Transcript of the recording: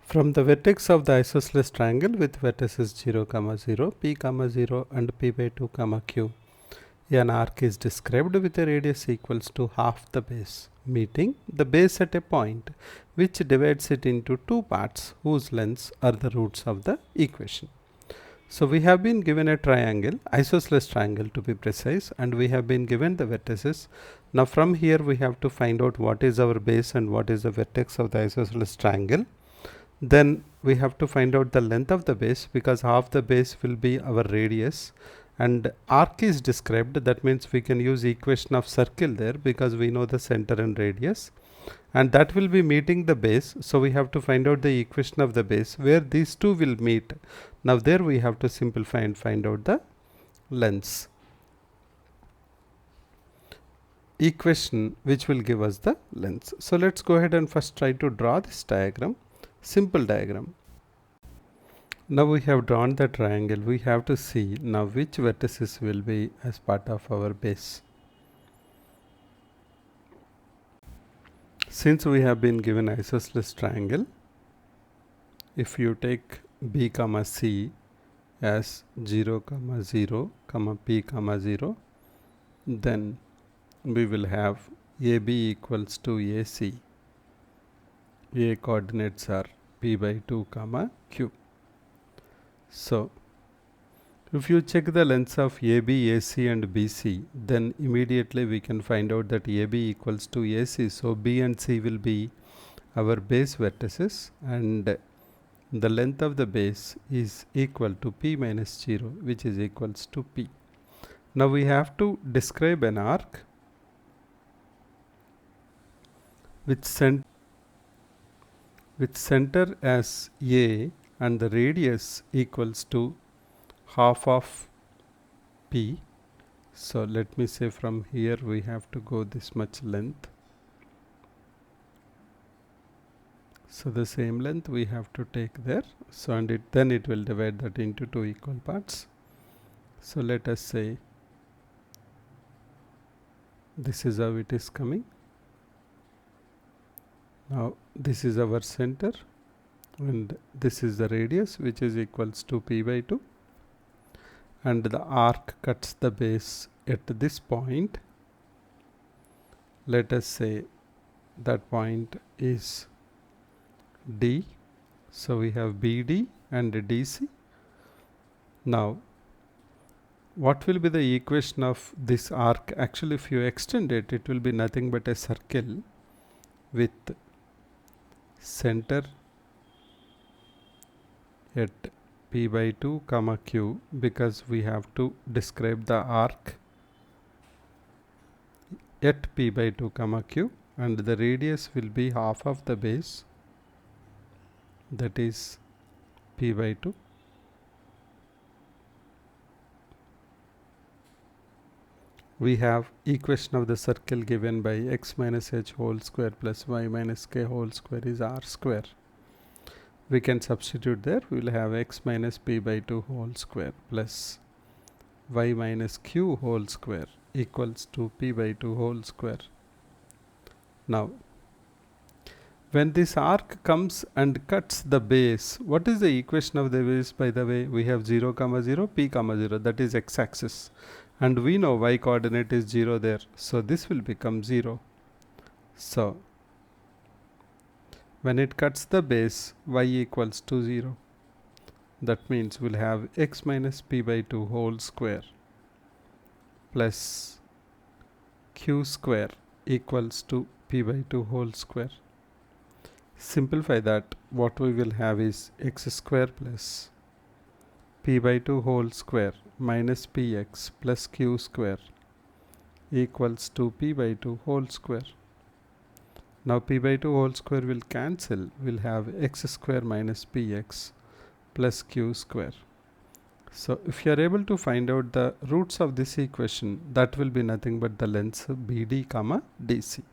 From the vertex of the isosceles triangle with vertices 0, 0, p, 0 and p by 2, q, an arc is described with a radius equals to half the base, meeting the base at a point which divides it into two parts whose lengths are the roots of the equation. So we have been given a triangle, isosceles triangle to be precise, and we have been given the vertices. Now from here we have to find out what is our base and what is the vertex of the isosceles triangle. Then we have to find out the length of the base, because half the base will be our radius, and arc is described. That means we can use equation of circle there because we know the center and radius, and that will be meeting the base. So we have to find out the equation of the base where these two will meet. Now there we have to simplify and find out the lengths equation which will give us the lengths. So let's go ahead and first try to draw this diagram. Simple diagram. Now we have drawn the triangle. We have to see now which vertices will be as part of our base. Since we have been given isosceles triangle, if you take b, c as 0, 0, p, 0, then we will have AB equals to AC. A coordinates are p by 2, q. So if you check the lengths of AB, AC and BC, then immediately we can find out that AB equals to AC. So B and C will be our base vertices, and the length of the base is equal to p minus 0, which is equals to p. Now we have to describe an arc with center as A and the radius equals to half of p. So let me say from here we have to go this much length. So the same length we have to take there. So and then it will divide that into two equal parts. So let us say this is how it is coming. Now this is our center and this is the radius, which is equals to p by 2, and the arc cuts the base at this point. Let us say that point is D. So we have BD and DC. Now what will be the equation of this arc? Actually, if you extend it, it will be nothing but a circle with center at p by 2, q, because we have to describe the arc at p by 2, q, and the radius will be half of the base, that is p by 2. We have equation of the circle given by x minus h whole square plus y minus k whole square is r square. We can substitute there. We will have x minus p by 2 whole square plus y minus q whole square equals to p by 2 whole square. Now when this arc comes and cuts the base, what is the equation of the base? By the way, we have 0, 0, p, 0, that is x-axis, and we know y coordinate is 0 there, so this will become 0. So when it cuts the base, y equals to 0. That means we'll have x minus p by 2 whole square plus q square equals to p by 2 whole square. Simplify that, what we will have is x square plus p by 2 whole square minus px plus q square equals to p by 2 whole square. Now p by 2 whole square will cancel. We'll have x square minus px plus q square. So if you are able to find out the roots of this equation, that will be nothing but the lengths BD, DC.